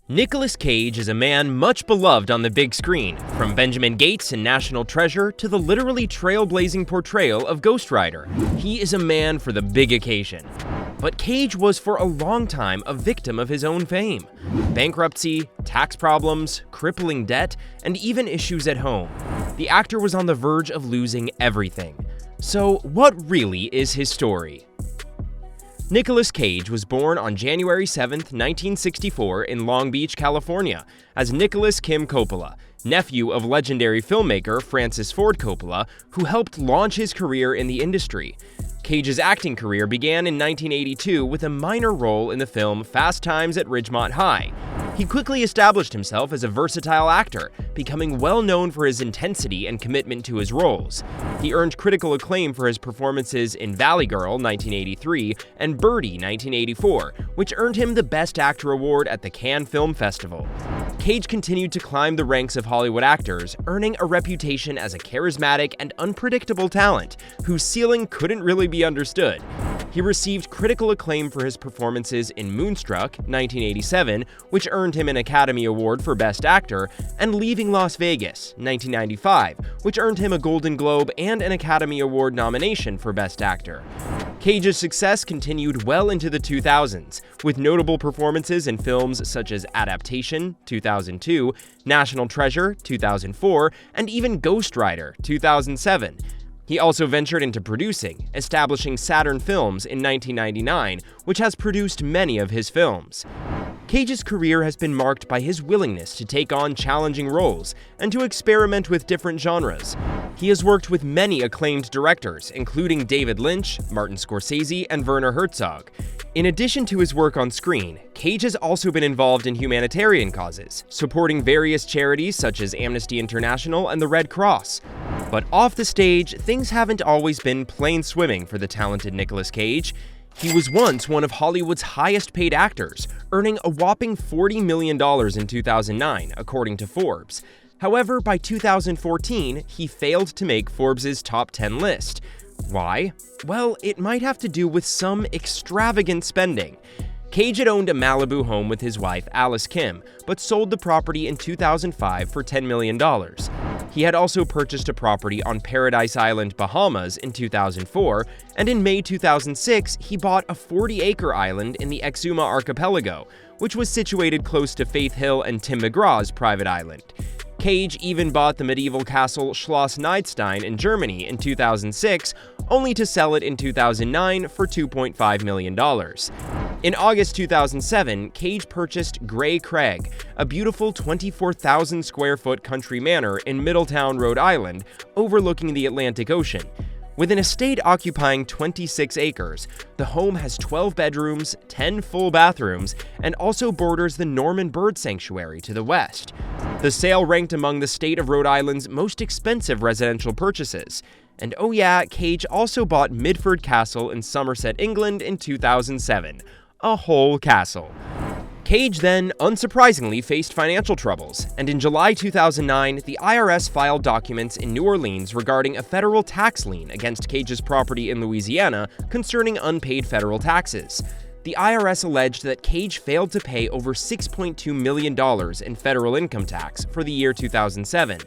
Nicolas Cage is a man much beloved on the big screen, from Benjamin Gates in National Treasure to the literally trailblazing portrayal of Ghost Rider. He is a man for the big occasion. But Cage was for a long time a victim of his own fame. Bankruptcy, tax problems, crippling debt, and even issues at home. The actor was on the verge of losing everything. So what really is his story? Nicolas Cage was born on January 7, 1964 in Long Beach, California, as Nicholas Kim Coppola, nephew of legendary filmmaker Francis Ford Coppola, who helped launch his career in the industry. Cage's acting career began in 1982 with a minor role in the film Fast Times at Ridgemont High. He quickly established himself as a versatile actor, becoming well known for his intensity and commitment to his roles. He earned critical acclaim for his performances in Valley Girl (1983) and Birdie (1984), which earned him the Best Actor award at the Cannes Film Festival. Cage continued to climb the ranks of Hollywood actors, earning a reputation as a charismatic and unpredictable talent whose ceiling couldn't really be understood. He received critical acclaim for his performances in Moonstruck (1987), which earned him an Academy Award for Best Actor, and Leaving Las Vegas (1995), which earned him a Golden Globe and an Academy Award nomination for Best Actor. Cage's success continued well into the 2000s, with notable performances in films such as Adaptation (2002), National Treasure (2004), and even Ghost Rider (2007). He also ventured into producing, establishing Saturn Films in 1999, which has produced many of his films. Cage's career has been marked by his willingness to take on challenging roles and to experiment with different genres. He has worked with many acclaimed directors, including David Lynch, Martin Scorsese, and Werner Herzog. In addition to his work on screen, Cage has also been involved in humanitarian causes, supporting various charities such as Amnesty International and the Red Cross. But off the stage, things haven't always been plain swimming for the talented Nicolas Cage. He was once one of Hollywood's highest-paid actors, earning a whopping $40 million in 2009, according to Forbes. However, by 2014, he failed to make Forbes' top 10 list. Why? Well, it might have to do with some extravagant spending. Cage had owned a Malibu home with his wife, Alice Kim, but sold the property in 2005 for $10 million. He had also purchased a property on Paradise Island, Bahamas in 2004, and in May 2006, he bought a 40-acre island in the Exuma Archipelago, which was situated close to Faith Hill and Tim McGraw's private island. Cage even bought the medieval castle Schloss Niedstein in Germany in 2006, only to sell it in 2009 for $2.5 million. In August 2007, Cage purchased Grey Craig, a beautiful 24,000-square-foot country manor in Middletown, Rhode Island, overlooking the Atlantic Ocean. With an estate occupying 26 acres, the home has 12 bedrooms, 10 full bathrooms, and also borders the Norman Bird Sanctuary to the west. The sale ranked among the state of Rhode Island's most expensive residential purchases. And oh yeah, Cage also bought Midford Castle in Somerset, England in 2007. A whole castle. Cage then, unsurprisingly, faced financial troubles, and in July 2009, the IRS filed documents in New Orleans regarding a federal tax lien against Cage's property in Louisiana concerning unpaid federal taxes. The IRS alleged that Cage failed to pay over $6.2 million in federal income tax for the year 2007.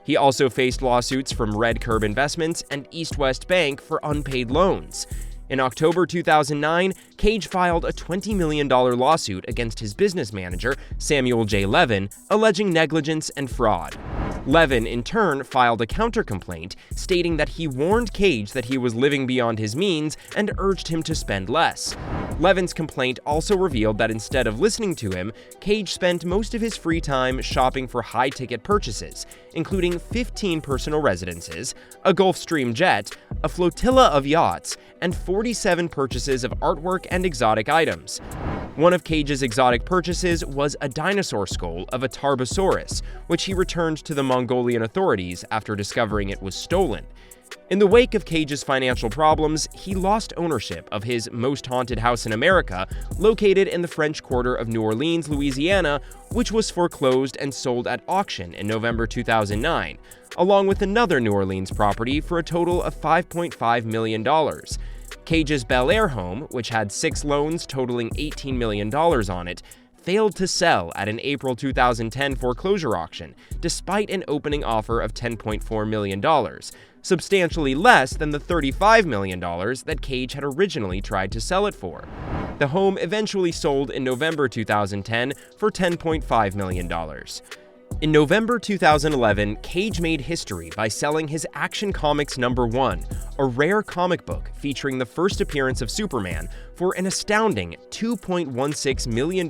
He also faced lawsuits from Red Curb Investments and East West Bank for unpaid loans. In October 2009, Cage filed a $20 million lawsuit against his business manager, Samuel J. Levin, alleging negligence and fraud. Levin, in turn, filed a counter-complaint, stating that he warned Cage that he was living beyond his means and urged him to spend less. Levin's complaint also revealed that instead of listening to him, Cage spent most of his free time shopping for high-ticket purchases, including 15 personal residences, a Gulfstream jet, a flotilla of yachts, and 47 purchases of artwork and exotic items. One of Cage's exotic purchases was a dinosaur skull of a Tarbosaurus, which he returned to the Mongolian authorities after discovering it was stolen. In the wake of Cage's financial problems, he lost ownership of his most haunted house in America, located in the French Quarter of New Orleans, Louisiana, which was foreclosed and sold at auction in November 2009, along with another New Orleans property for a total of $5.5 million. Cage's Bel Air home, which had 6 loans totaling $18 million on it, failed to sell at an April 2010 foreclosure auction, despite an opening offer of $10.4 million, substantially less than the $35 million that Cage had originally tried to sell it for. The home eventually sold in November 2010 for $10.5 million. In November 2011, Cage made history by selling his Action Comics #1, a rare comic book featuring the first appearance of Superman, for an astounding $2.16 million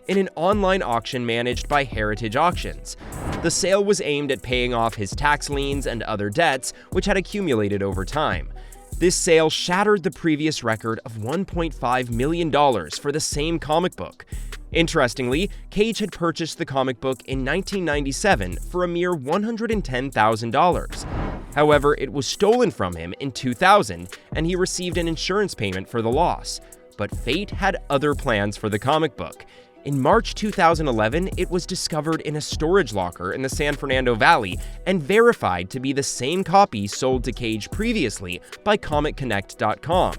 in an online auction managed by Heritage Auctions. The sale was aimed at paying off his tax liens and other debts, which had accumulated over time. This sale shattered the previous record of $1.5 million for the same comic book. Interestingly, Cage had purchased the comic book in 1997 for a mere $110,000. However, it was stolen from him in 2000, and he received an insurance payment for the loss. But fate had other plans for the comic book. In March 2011, it was discovered in a storage locker in the San Fernando Valley and verified to be the same copy sold to Cage previously by ComicConnect.com.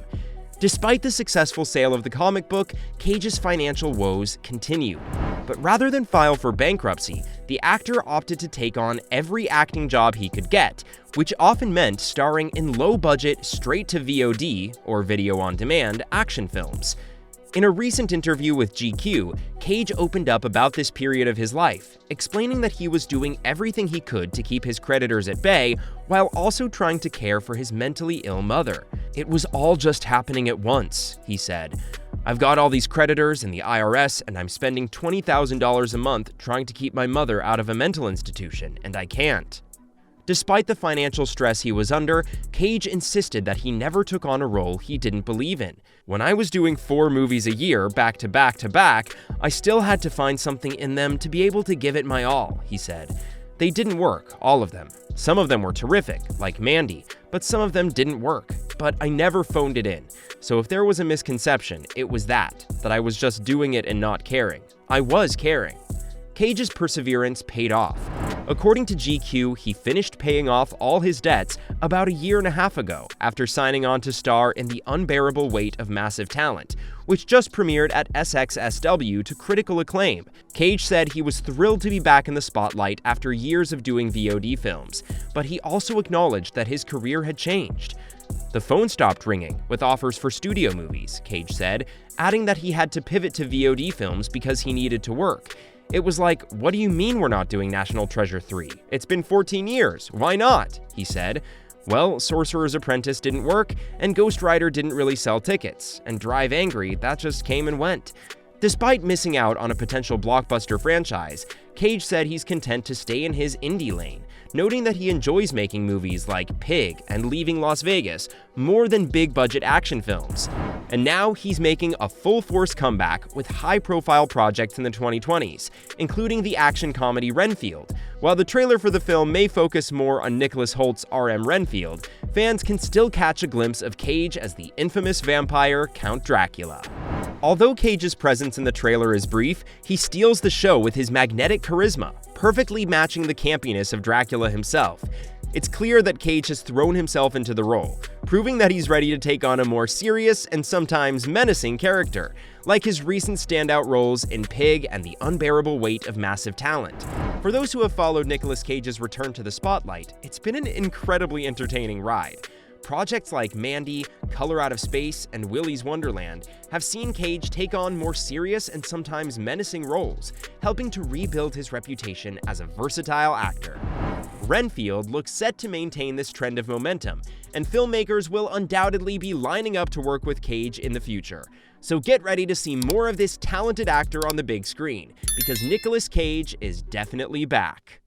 Despite the successful sale of the comic book, Cage's financial woes continued. But rather than file for bankruptcy, the actor opted to take on every acting job he could get, which often meant starring in low-budget, straight-to-VOD, or video-on-demand, action films. In a recent interview with GQ, Cage opened up about this period of his life, explaining that he was doing everything he could to keep his creditors at bay while also trying to care for his mentally ill mother. "It was all just happening at once," he said. "I've got all these creditors and the IRS, and I'm spending $20,000 a month trying to keep my mother out of a mental institution, and I can't." Despite the financial stress he was under, Cage insisted that he never took on a role he didn't believe in. "When I was doing 4 movies a year, back to back to back, I still had to find something in them to be able to give it my all," he said. "They didn't work, all of them. Some of them were terrific, like Mandy, but some of them didn't work. But I never phoned it in. So if there was a misconception, it was that I was just doing it and not caring. I was caring." Cage's perseverance paid off. According to GQ, he finished paying off all his debts about a year and a half ago after signing on to star in The Unbearable Weight of Massive Talent, which just premiered at SXSW to critical acclaim. Cage said he was thrilled to be back in the spotlight after years of doing VOD films, but he also acknowledged that his career had changed. "The phone stopped ringing with offers for studio movies," Cage said, adding that he had to pivot to VOD films because he needed to work. "It was like, what do you mean we're not doing National Treasure 3? It's been 14 years, why not?" he said. "Well, Sorcerer's Apprentice didn't work, and Ghost Rider didn't really sell tickets, and Drive Angry, that just came and went." Despite missing out on a potential blockbuster franchise, Cage said he's content to stay in his indie lane, noting that he enjoys making movies like Pig and Leaving Las Vegas more than big-budget action films. And now he's making a full-force comeback with high-profile projects in the 2020s, including the action comedy Renfield. While the trailer for the film may focus more on Nicholas Holt's R.M. Renfield, fans can still catch a glimpse of Cage as the infamous vampire Count Dracula. Although Cage's presence in the trailer is brief, he steals the show with his magnetic charisma, perfectly matching the campiness of Dracula himself. It's clear that Cage has thrown himself into the role, proving that he's ready to take on a more serious and sometimes menacing character, like his recent standout roles in Pig and The Unbearable Weight of Massive Talent. For those who have followed Nicolas Cage's return to the spotlight, it's been an incredibly entertaining ride. Projects like Mandy, Color Out of Space, and Willy's Wonderland have seen Cage take on more serious and sometimes menacing roles, helping to rebuild his reputation as a versatile actor. Renfield looks set to maintain this trend of momentum, and filmmakers will undoubtedly be lining up to work with Cage in the future. So get ready to see more of this talented actor on the big screen, because Nicolas Cage is definitely back.